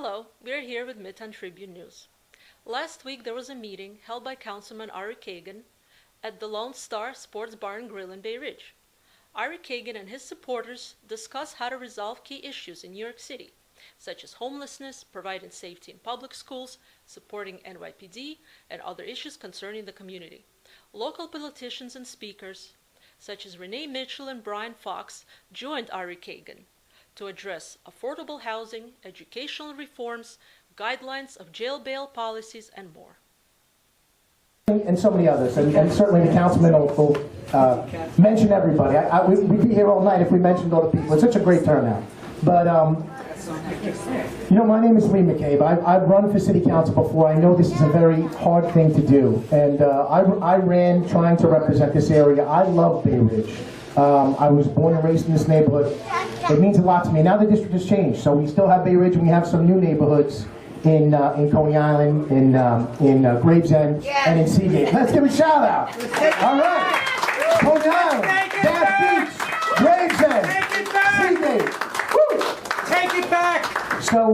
Hello, we're here with Midtown Tribune News. Last week there was a meeting held by Councilman Ari Kagan at the Lone Star Sports Bar and Grill in Bay Ridge. Ari Kagan and his supporters discussed how to resolve key issues in New York City, such as homelessness, providing safety in public schools, supporting NYPD, and other issues concerning the community. Local politicians and speakers, such as Renee Mitchell and Brian Fox, joined Ari Kagan to address affordable housing, educational reforms, guidelines of jail bail policies, and more. And so many others, and certainly the councilman will mention everybody. We'd be here all night if we mentioned all the people. It's such a great turnout. But, you know, my name is Lee McCabe. I've run for city council before. I know this is a very hard thing to do. And I ran trying to represent this area. I love Bay Ridge. I was born and raised in this neighborhood. It means a lot to me. Now the district has changed, so we still have Bay Ridge, and we have some new neighborhoods in Coney Island, in Gravesend, and in Seagate. Let's give a shout out. All right, Coney Island, Bath Beach, Gravesend, Seagate. Woo! Take it back. So,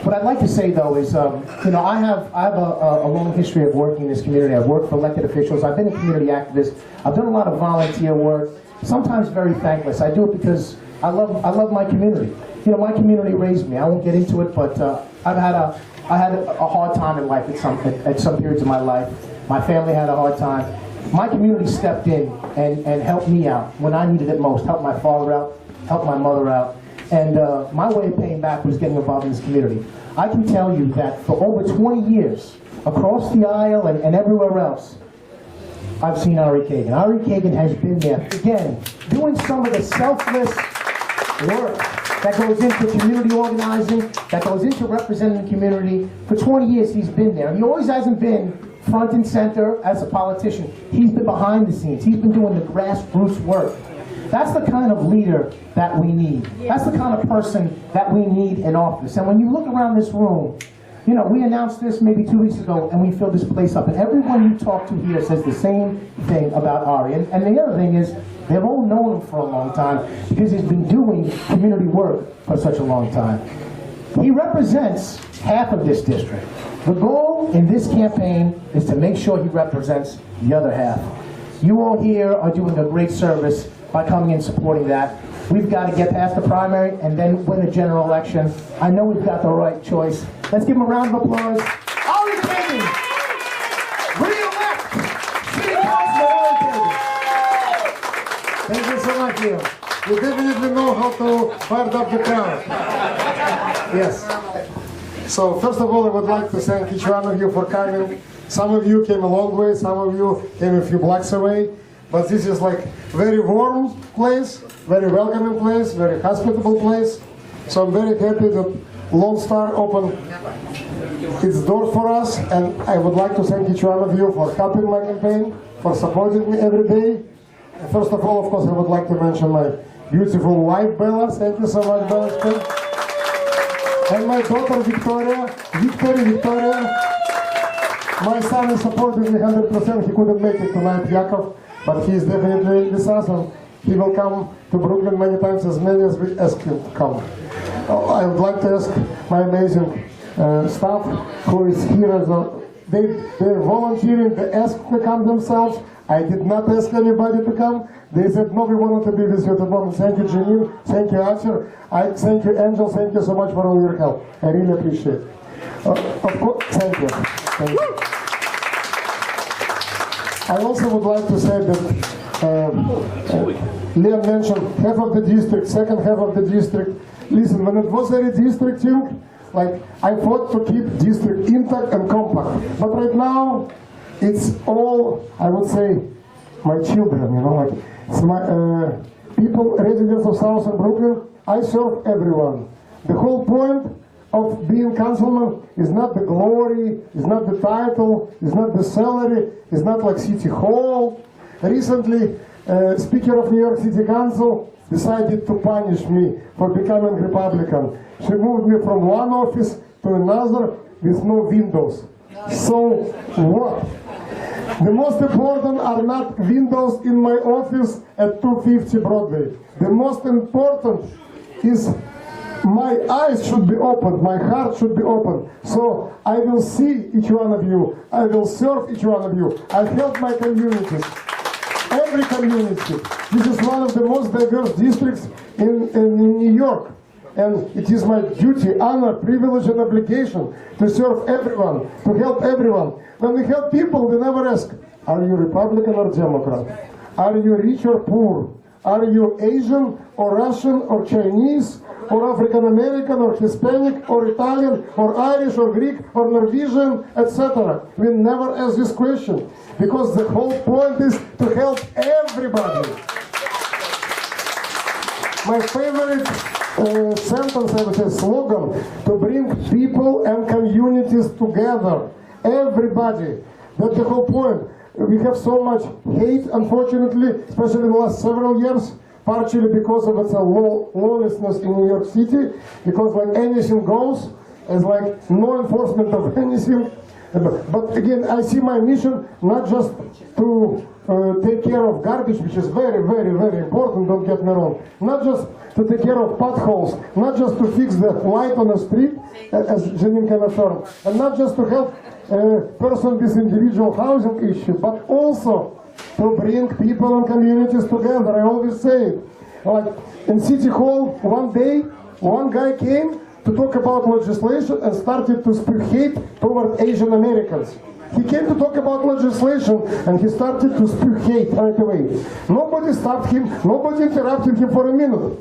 what I'd like to say though is, you know, I have a long history of working in this community. I've worked for elected officials. I've been a community activist. I've done a lot of volunteer work. Sometimes very thankless. I do it because I love my community. You know, my community raised me. I won't get into it, but I had a hard time in life at some periods of my life. My family had a hard time. My community stepped in and helped me out when I needed it most. Helped my father out, helped my mother out. And my way of paying back was getting involved in this community. I can tell you that for over 20 years, across the aisle and everywhere else, I've seen Ari Kagan. Ari Kagan has been there, again, doing some of the selfless work that goes into community organizing, that goes into representing the community. For 20 years, he's been there. He always hasn't been front and center as a politician. He's been behind the scenes. He's been doing the grassroots work. That's the kind of leader that we need. That's the kind of person that we need in office. And when you look around this room, you know, we announced this maybe 2 weeks ago, and we filled this place up. And everyone you talk to here says the same thing about Ari. And the other thing is, they've all known him for a long time because he's been doing community work for such a long time. He represents half of this district. The goal in this campaign is to make sure he represents the other half. You all here are doing a great service by coming and supporting that. We've got to get past the primary and then win the general election. I know we've got the right choice. Let's give him a round of applause. Ari Kagan, re-elect City Councilman Ari Kagan. Thank you so much, Leo. You definitely know how to fire up the crowd. Yes. So, first of all, I would like to thank each one of you for coming. Some of you came a long way, some of you came a few blocks away. But this is like very warm place, very welcoming place, very hospitable place. So I'm very happy that Lone Star opened its doors for us, and I would like to thank each one of you for helping my campaign, for supporting me every day. And first of all, of course, I would like to mention my beautiful wife, Bella. Thank you so much, Bella. And my daughter, Victoria. My son is supporting me 100%. He couldn't make it tonight, Yakov. But he is definitely with us, and he will come to Brooklyn many times, as many as we ask him to come. I would like to ask my amazing staff who is here. They're volunteering, they asked to come themselves. I did not ask anybody to come. They said, no, we wanted to be with you at the moment. Thank you, Janine. Thank you, Archer. Thank you, Angel. Thank you so much for all your help. I really appreciate it. Of course, thank you. Thank you. I also would like to say that Liam mentioned half of the district, second half of the district. Listen, when it was a redistricting, like I fought to keep district intact and compact. But right now, it's all, I would say, my children, you know, like it's my people, residents of South and Brooklyn. I serve everyone. The whole point of being councilman is not the glory, is not the title, is not the salary, is not like City Hall. Recently, Speaker of New York City Council decided to punish me for becoming Republican. She moved me from one office to another with no windows. So what? The most important are not windows in my office at 250 Broadway. The most important is my eyes should be open, my heart should be open. So I will see each one of you, I will serve each one of you, I help my communities, every community. This is one of the most diverse districts in New York. And it is my duty, honor, privilege and obligation to serve everyone, to help everyone. When we help people, we never ask, are you Republican or Democrat? Are you rich or poor? Are you Asian or Russian or Chinese or African American or Hispanic or Italian or Irish or Greek or Norwegian, etc. We never ask this question because the whole point is to help everybody. My favorite sentence, I would say, slogan, to bring people and communities together. Everybody. That's the whole point. We have so much hate, unfortunately, especially in the last several years, partially because of its lawlessness in New York City, because like anything goes, it's like no enforcement of anything. But again, I see my mission not just to take care of garbage, which is very, very, very important, don't get me wrong. Not just to take care of potholes, not just to fix the light on the street, as Janine can affirm, and not just to help person with individual housing issue, but also to bring people and communities together. I always say it. Like in City Hall, one day, one guy came to talk about legislation and started to spew hate toward Asian Americans. He came to talk about legislation and he started to spew hate right away. Nobody stopped him, nobody interrupted him for a minute.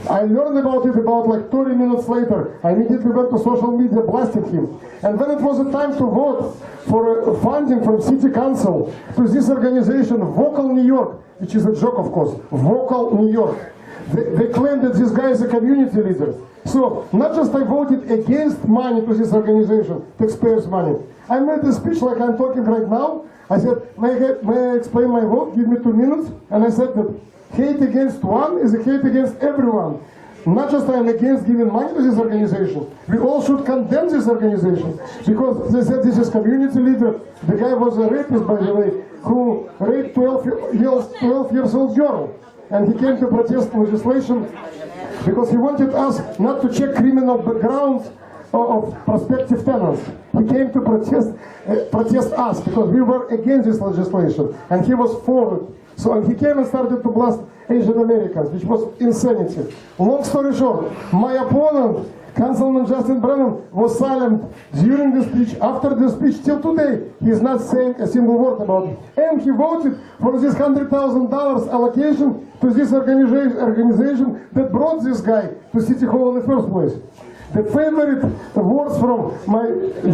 I learned about it about like 30 minutes later. I immediately went to social media blasting him. And when it was the time to vote for funding from City Council to this organization, Vocal New York, which is a joke of course, Vocal New York. They claim that this guy is a community leader. So, not just I voted against money to this organization, taxpayers' money. I made a speech like I'm talking right now. I said, may I explain my vote? Give me 2 minutes. And I said that hate against one is a hate against everyone. Not just I am against giving money to this organization. We all should condemn this organization. Because they said this is community leader. The guy was a rapist, by the way, who raped 12 years old girl. And he came to protest legislation because he wanted us not to check criminal backgrounds of prospective tenants. He came to protest us because we were against this legislation and he was for it. So and he came and started to blast Asian Americans, which was insanity. Long story short, my opponent, Councilman Justin Brennan, was silent during the speech, after the speech, till today. He is not saying a single word about it. And he voted for this $100,000 allocation to this organization that brought this guy to City Hall in the first place. The favorite words from my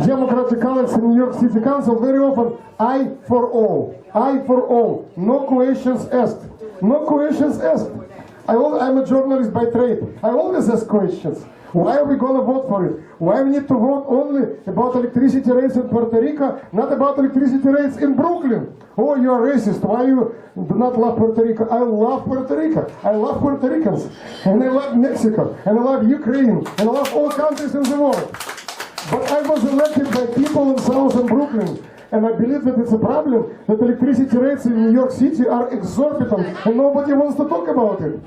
Democratic colleagues in New York City Council very often, I for all, I for all, no questions asked, no questions asked. I'm a journalist by trade, I always ask questions. Why are we going to vote for it? Why we need to vote only about electricity rates in Puerto Rico, not about electricity rates in Brooklyn? Oh, you are racist. Why you do not love Puerto Rico? I love Puerto Rico. I love Puerto Ricans. And I love Mexico. And I love Ukraine. And I love all countries in the world. But I was elected by people in South and Brooklyn. And I believe that it's a problem that electricity rates in New York City are exorbitant. And nobody wants to talk about it.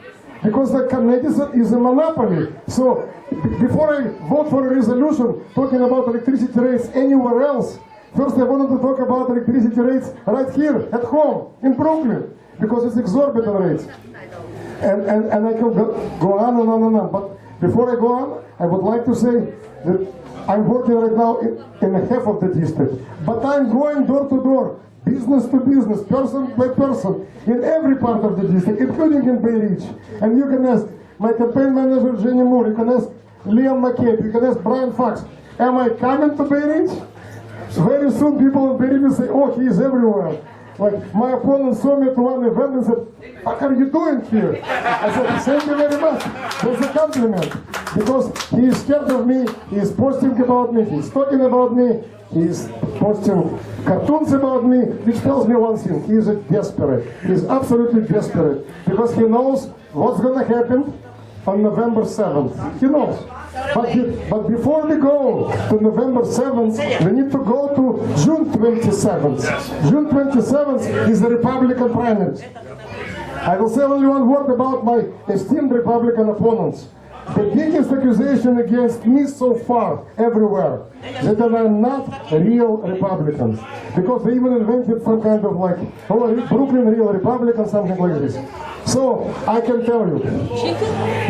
Because the Canadian is a monopoly. So before I vote for a resolution talking about electricity rates anywhere else, first I wanted to talk about electricity rates right here at home in Brooklyn, because it's exorbitant rates. And I can go on and on and on. But before I go on, I would like to say that I'm working right now in half of the district. But I'm going door to door, business to business, person by person, in every part of the district, including in Bay Ridge. And you can ask my campaign manager, Jenny Moore, you can ask Liam McCabe, you can ask Brian Fox, am I coming to Bay Ridge? Very soon people in Bay Ridge will say, oh, he is everywhere. Like my opponent saw me at one event and said, what are you doing here? I said, thank you very much. That's a compliment. Because he is scared of me, he is posting about me, he is talking about me, he is posting cartoons about me, which tells me one thing, he is desperate. He is absolutely desperate. Because he knows what's going to happen on November 7th. He knows. But before we go to November 7th, we need to go to June 27th. June 27th is the Republican primary. I will say only one word about my esteemed Republican opponents. the biggest accusation against me so far, everywhere, that they are not real Republicans. Because they even invented some kind of like, oh, Brooklyn real Republican, something like this. So, I can tell you,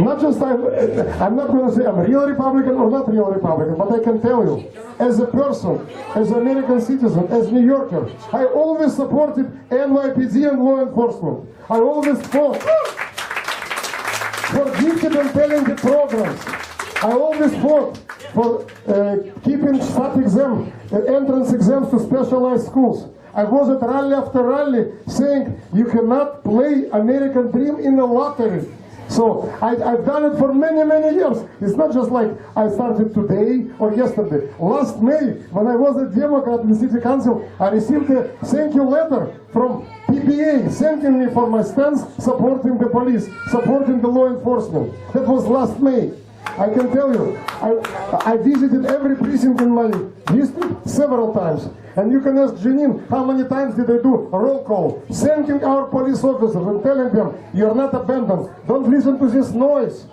not just I'm not going to say I'm a real Republican or not real Republican, but I can tell you, as a person, as an American citizen, as a New Yorker, I always supported NYPD and law enforcement. I always fought for gifted and talented programs. I always fought for keeping SAT exam, entrance exams to specialized schools. I was at rally after rally saying you cannot play American dream in the lottery. So I've done it for many, many years. It's not just like I started today or yesterday. Last May, when I was a Democrat in the City Council, I received a thank you letter from PPA thanking me for my stance supporting the police, supporting the law enforcement. That was last May. I can tell you, I visited every precinct in my district several times. And you can ask Janine, how many times did I do a roll call, thanking our police officers and telling them, you're not abandoned. Don't listen to this noise.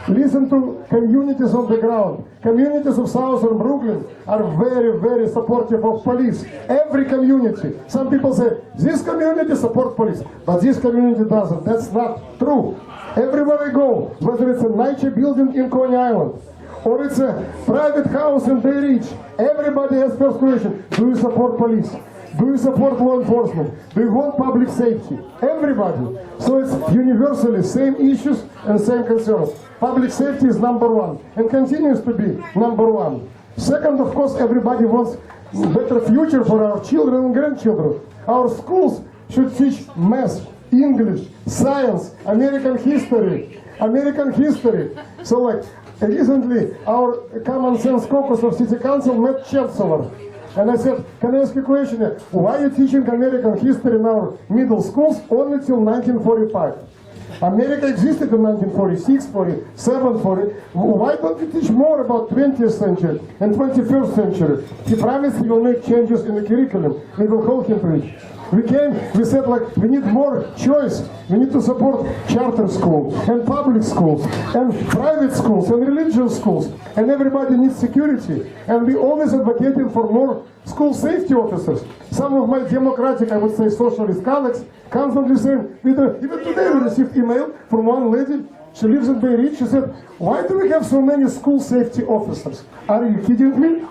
Listen to communities on the ground. Communities of Southern Brooklyn are very, very supportive of police. Every community. Some people say, this community supports police, but this community doesn't. That's not true. Everywhere I go, whether it's a NYCHA building in Coney Island, or it's a private house in Bay Ridge, everybody has first question, do you support police? Do you support law enforcement? Do you want public safety? Everybody. So it's universally same issues and same concerns. Public safety is number one and continues to be number one. Second, of course, everybody wants better future for our children and grandchildren. Our schools should teach math, English, science, American history. So like recently our Common Sense Caucus of City Council met Chancellor. And I said, can I ask you a question? Why are you teaching American history in our middle schools only till 1945? America existed in 1946, 47, 40. Why don't you teach more about 20th century and 21st century? He promised he will make changes in the curriculum. We will hold him to it. We said like, we need more choice. We need to support charter schools and public schools and private schools and religious schools. And everybody needs security. And we always advocated for more school safety officers. Some of my democratic, I would say, socialist colleagues constantly saying, even today we received email from one lady, she lives in Bay Ridge, she said, why do we have so many school safety officers? Are you kidding me?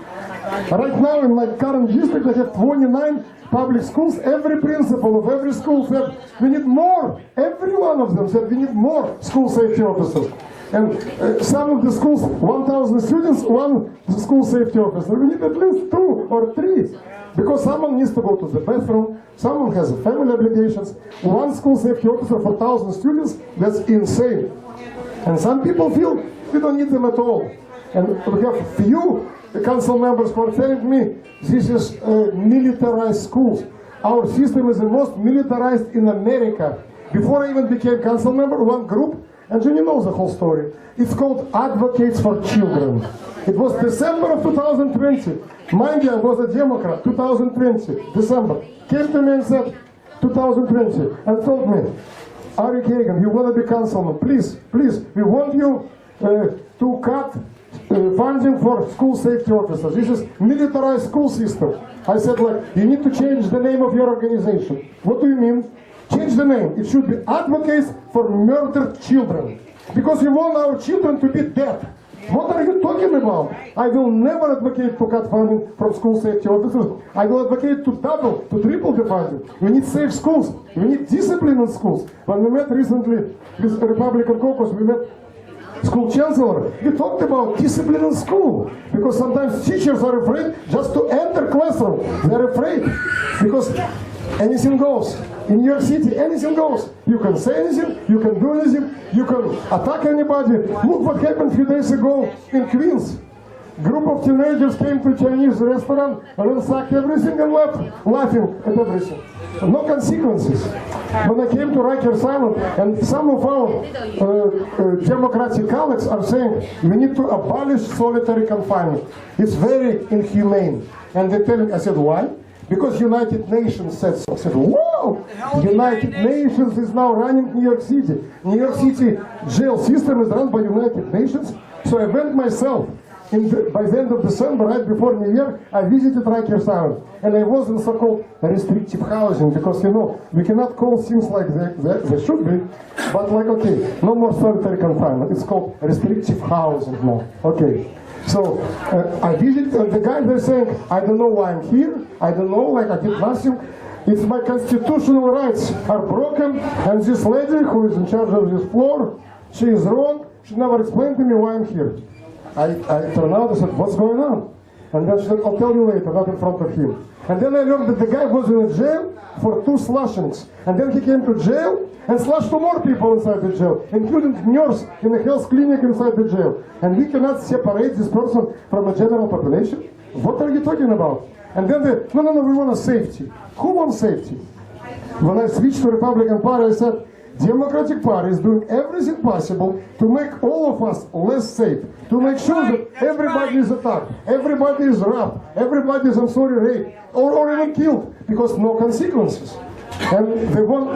Right now in my current district I have 29 public schools. Every principal of every school said, we need more. Every one of them said, we need more school safety officers. And some of the schools, 1,000 students, one school safety officer. We need at least 2 or 3. Because someone needs to go to the bathroom, someone has family obligations. One school safety officer for 1,000 students, that's insane. And some people feel we don't need them at all. And we have few council members who are telling me this is militarized schools. Our system is the most militarized in America. Before I even became council member, one group, and Jenny knows the whole story, it's called Advocates for Children. It was December of 2020. Mind you, I was a Democrat, 2020, December. Came to me and said, 2020, and told me, Ari Kagan, you want to be councilman, please, we want you to cut funding for school safety officers. This is militarized school system. I said, like, you need to change the name of your organization. What do you mean? Change the name. It should be Advocates for Murdered Children. Because we want our children to be dead. What are you talking about? I will never advocate to cut funding from school safety officers. I will advocate to double, to triple the funding. We need safe schools. We need discipline in schools. When we met recently with the Republican caucus, we met school chancellor. We talked about discipline in school. Because sometimes teachers are afraid just to enter classroom. They're afraid. Because anything goes. In New York City, anything goes. You can say anything, you can do anything, you can attack anybody. Look what happened a few days ago in Queens. Group of teenagers came to a Chinese restaurant, ransacked everything and left, laughing at everything. No consequences. When I came to Rikers Island, and some of our democratic colleagues are saying, we need to abolish solitary confinement. It's very inhumane. And they tell me, I said, why? because United Nations said so. I said, whoa! United Nations is now running New York City. New York City jail system is run by United Nations. So I went myself. By the end of December, right before New Year, I visited Rikers Island. And I was in so-called restrictive housing, because, you know, we cannot call things like they should be. But like, okay, no more solitary confinement. It's called restrictive housing now. Okay. So I visited, the guy there saying, I don't know why I'm here. I don't know, like I did nothing. It's my constitutional rights are broken. And this lady who is in charge of this floor, she is wrong. She never explained to me why I'm here. I turned out and said, what's going on? And then she said, I'll tell you later, not in front of him. And then I learned that the guy was in a jail for 2 slashings. And then he came to jail and slashed 2 more people inside the jail, including nurse in a health clinic inside the jail. And we cannot separate this person from a general population? What are you talking about? And then no, we want a safety. Who wants safety? When I switched to Republican Party, I said, Democratic Party is doing everything possible to make all of us less safe, to make sure that everybody is attacked, everybody is robbed, everybody is, I'm sorry, raped, or even killed, because no consequences. And they want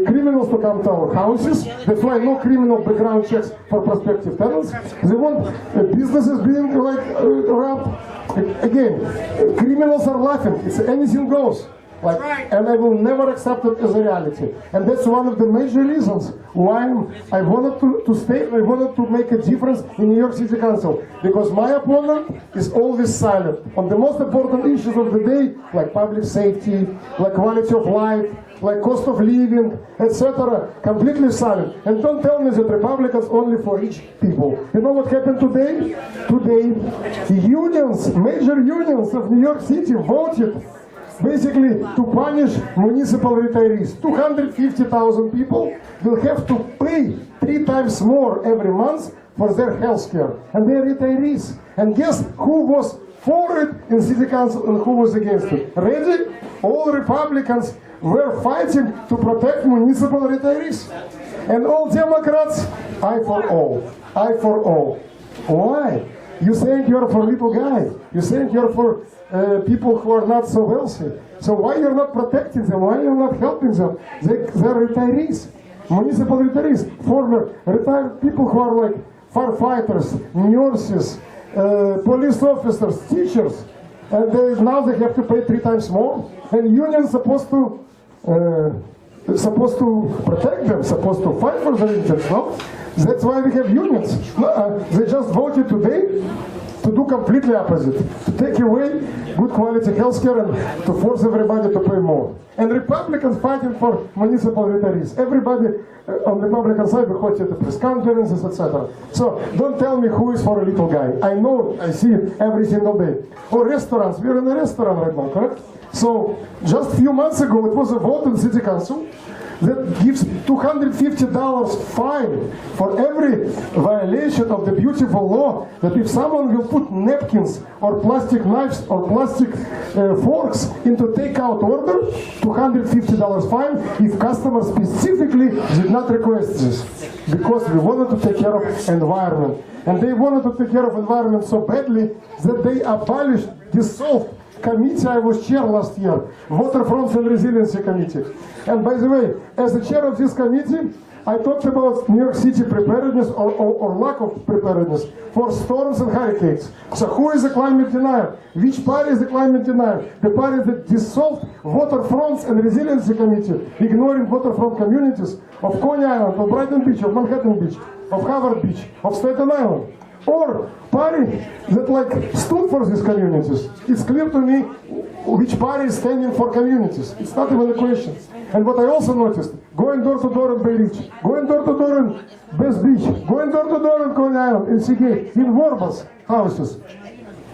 criminals to come to our houses. That's why no criminal background checks for prospective tenants. They want businesses being like robbed. Again, criminals are laughing. It's anything goes. And I will never accept it as a reality. And that's one of the major reasons why I wanted to stay, I wanted to make a difference in New York City Council. Because my opponent is always silent on the most important issues of the day, like public safety, like quality of life, like cost of living, etc. Completely silent. And don't tell me that Republicans only for rich people. You know what happened today? Today, unions, major unions of New York City voted basically to punish municipal retirees. 250,000 people will have to pay 3 times more every month for their health care. And they're retirees. And guess who was for it in City Council and who was against it? Ready? All Republicans were fighting to protect municipal retirees. And all Democrats, I for all. I for all. Why? You saying you're for little guys. You saying you're for people who are not so wealthy. So why you're not protecting them? Why you're not helping them? They're retirees, municipal retirees, former retired people who are like firefighters, nurses, police officers, teachers, and now they have to pay 3 times more. And unions supposed to protect them, supposed to fight for their interests. No, that's why we have unions. They just voted today to do completely opposite, to take away good quality healthcare and to force everybody to pay more. And Republicans fighting for municipal retirees. Everybody on the Republican side will at the press conferences, etc. So don't tell me who is for a little guy. I know, I see it every single day. Or restaurants, we're in a restaurant right now, correct? So just a few months ago, it was a vote in City Council that gives $250 fine for every violation of the beautiful law that if someone will put napkins or plastic knives or plastic forks into takeout order, $250 fine if customer specifically did not request this. Because we wanted to take care of environment. And they wanted to take care of environment so badly that they abolished, dissolved committee I was chair last year, Waterfront and Resiliency Committee. And by the way, as the chair of this committee, I talked about New York City preparedness or lack of preparedness for storms and hurricanes. So who is the climate denier? Which party is the climate denier? The party that dissolved Waterfronts and Resiliency Committee, ignoring waterfront communities of Coney Island, of Brighton Beach, of Manhattan Beach, of Harvard Beach, of Staten Island. Or party that like stood for these communities. It's clear to me which party is standing for communities. It's not even a question. And what I also noticed, going door to door in Bay Ridge, going door to door in West Beach, going door to door in Coney Island, in Seagate, in Warba's houses.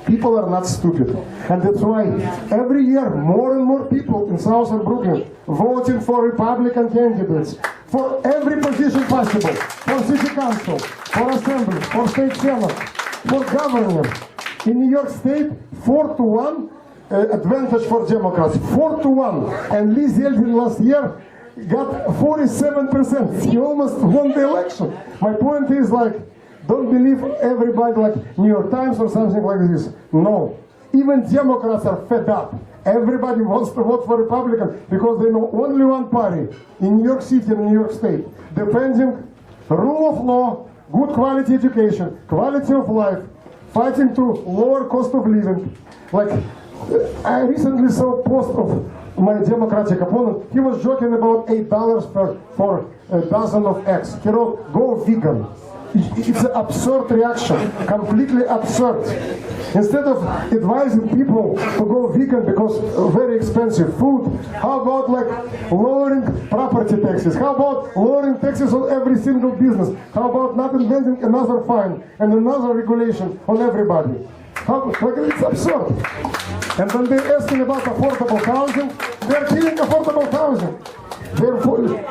People are not stupid. And that's why every year more and more people in Southern Brooklyn voting for Republican candidates for every position possible, for city council, for assembly, for state senate, for governor. In New York State, 4-1 advantage for Democrats, 4-1. And Lee Zeldin last year got 47%. He almost won the election. My point is like, don't believe everybody like New York Times or something like this. No. Even Democrats are fed up. Everybody wants to vote for Republican because they know only one party in New York City and New York State, defending rule of law, good quality education, quality of life, fighting to lower cost of living. Like, I recently saw a post of my Democratic opponent. He was joking about $8 for a dozen of eggs. He wrote, "Go vegan." It's an absurd reaction, completely absurd. Instead of advising people to go vegan because very expensive food, how about like lowering property taxes? How about lowering taxes on every single business? How about not inventing another fine and another regulation on everybody? It's absurd. And then they're asking about affordable housing. They're killing affordable housing.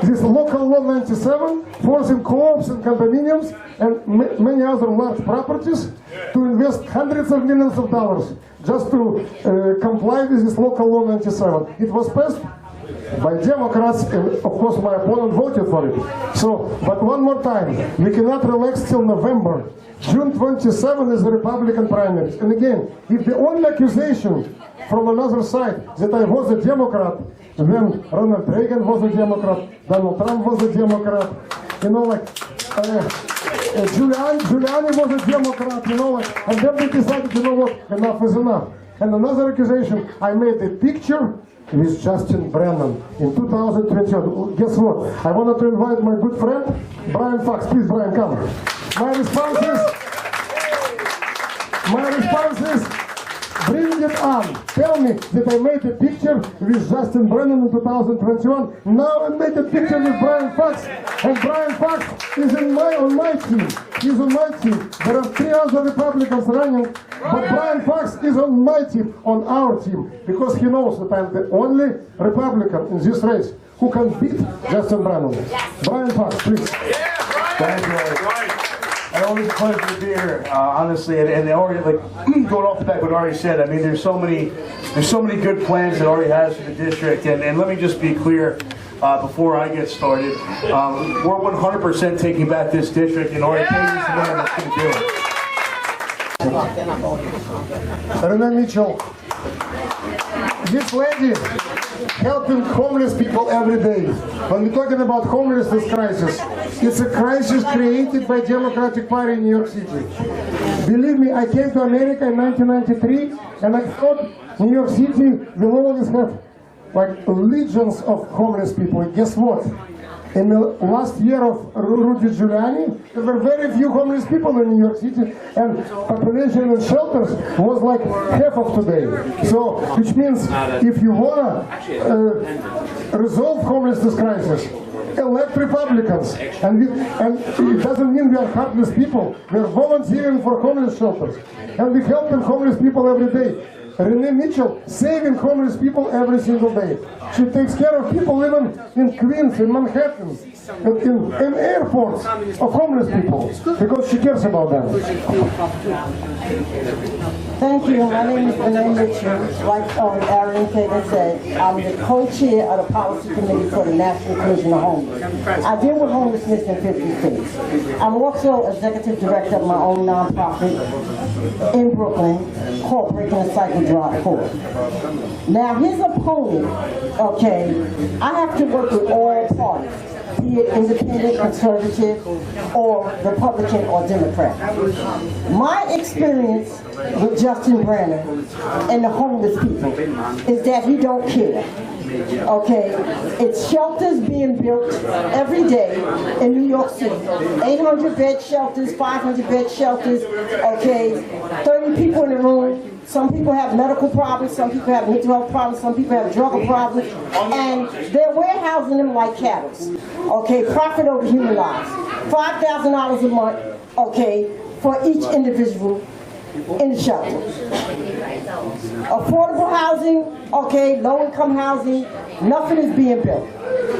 This local law 97 forcing co-ops and condominiums and many other large properties to invest hundreds of millions of dollars just to comply with this local law 97. It was passed by Democrats, and of course my opponent voted for it. So, but one more time, we cannot relax till November. June 27 is the Republican primaries. And again, if the only accusation from another side that I was a Democrat, then Ronald Reagan was a Democrat, Donald Trump was a Democrat, you know, like Giuliani was a Democrat, you know, like, and then they decided, you know what, enough is enough. And another accusation, I made a picture with Justin Brennan in 2021. Guess what? I wanted to invite my good friend, Brian Fox. Please, Brian, come. My response is, bring it on. Tell me that I made a picture with Justin Brennan in 2021. Now I made a picture with Brian Fox. And Brian Fox is on my team. He's on my team. There are 3 other Republicans running, but Brian Fox is on my team, on our team, because he knows that I'm the only Republican in this race who can beat Justin Brennan. Brian Fox, please. Thank you. And always a pleasure to be here, honestly. And already, like going off the back what Ari said, I mean, there's so many good plans that Ari has for the district. And let me just be clear before I get started, we're 100% taking back this district, and Ari Kagan's the man that's going to do it. René Mitchell, this lady helping homeless people every day. When we're talking about homelessness crisis, it's a crisis created by Democratic Party in New York City. Believe me, I came to America in 1993, and I thought New York City will always have like legions of homeless people. Guess what? In the last year of Rudy Giuliani, there were very few homeless people in New York City, and population in shelters was like half of today. So, which means if you want to resolve homelessness crisis, elect Republicans. And it doesn't mean we are heartless people. We are volunteering for homeless shelters. And we help homeless people every day. René Mitchell saving homeless people every single day. She takes care of people living in Queens, in Manhattan, in airports of homeless people because she cares about them. Thank you. My name is René Mitchell. Like Aaron Kagan said, I'm the co-chair of the policy committee for the National Commission of Homeless. I deal with homelessness in 50 states. I'm also executive director of my own nonprofit in Brooklyn called Breaking the Cycle Drive Forward. Now his opponent, okay, I have to work with all parties, be it independent, conservative, or Republican or Democrat. My experience with Justin Brennan and the homeless people is that he don't care. Okay, it's shelters being built every day in New York City. 800 bed shelters, 500 bed shelters, okay, 30 people in the room. Some people have medical problems, some people have mental health problems, some people have drug problems, and they're warehousing them like cattle. Okay, profit over human lives. $5,000 a month, okay, for each individual in the shelter. Affordable housing, okay, low-income housing, nothing is being built.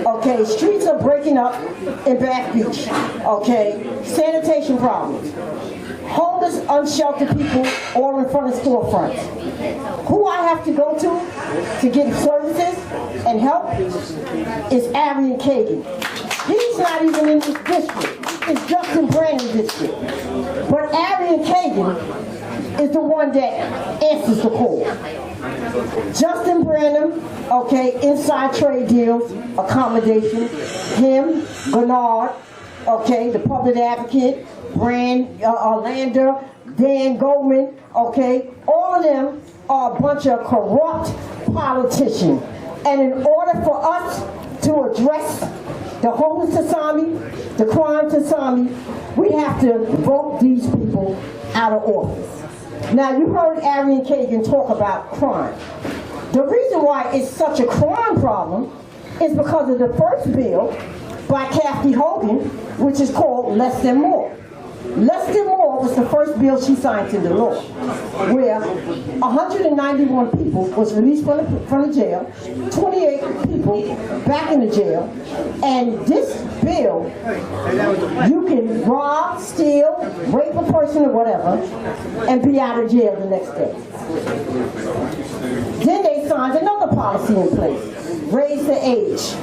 Okay, streets are breaking up in Bath Beach. Okay, sanitation problems. Homeless, unsheltered people all in front of storefronts. Who I have to go to get services and help is Arian Kagan. He's not even in this district. It's Justin Brennan's district. But Arian Kagan is the one that answers the call. Justin Branham, okay, inside trade deals, accommodation. Him, Bernard, okay, the public advocate, Orlando, Dan Goldman, okay, all of them are a bunch of corrupt politicians. And in order for us to address the homeless tsunami, the crime tsunami, we have to vote these people out of office. Now, you heard Arian Kagan talk about crime. The reason why it's such a crime problem is because of the first bill by Kathy Hogan, which is called Less Than More. Less Than More was the first bill she signed into law, where 191 people was released from the jail, 28 people back in the jail, and this bill, you can rob, steal, rape a person or whatever, and be out of jail the next day. Then they signed another policy in place, raise the age.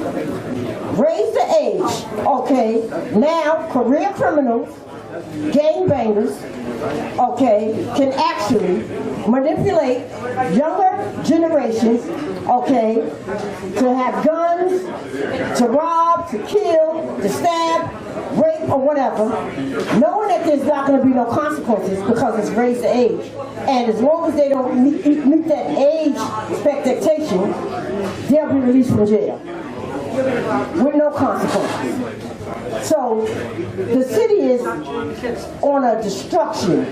Raise the age, okay, now career criminals, gangbangers, okay, can actually manipulate younger generations, okay, to have guns, to rob, to kill, to stab, rape, or whatever, knowing that there's not going to be no consequences because it's raised the age. And as long as they don't meet that age expectation, they'll be released from jail with no consequences. So the city is on a destruction,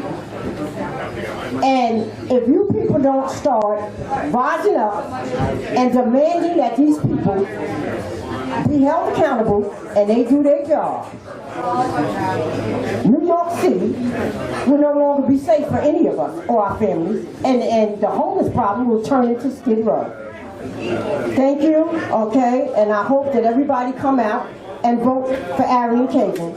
and if you people don't start rising up and demanding that these people be held accountable and they do their job, New York City will no longer be safe for any of us or our families, and the homeless problem will turn into Skid Row. Thank you, okay, and I hope that everybody come out and vote for Arian Kagan.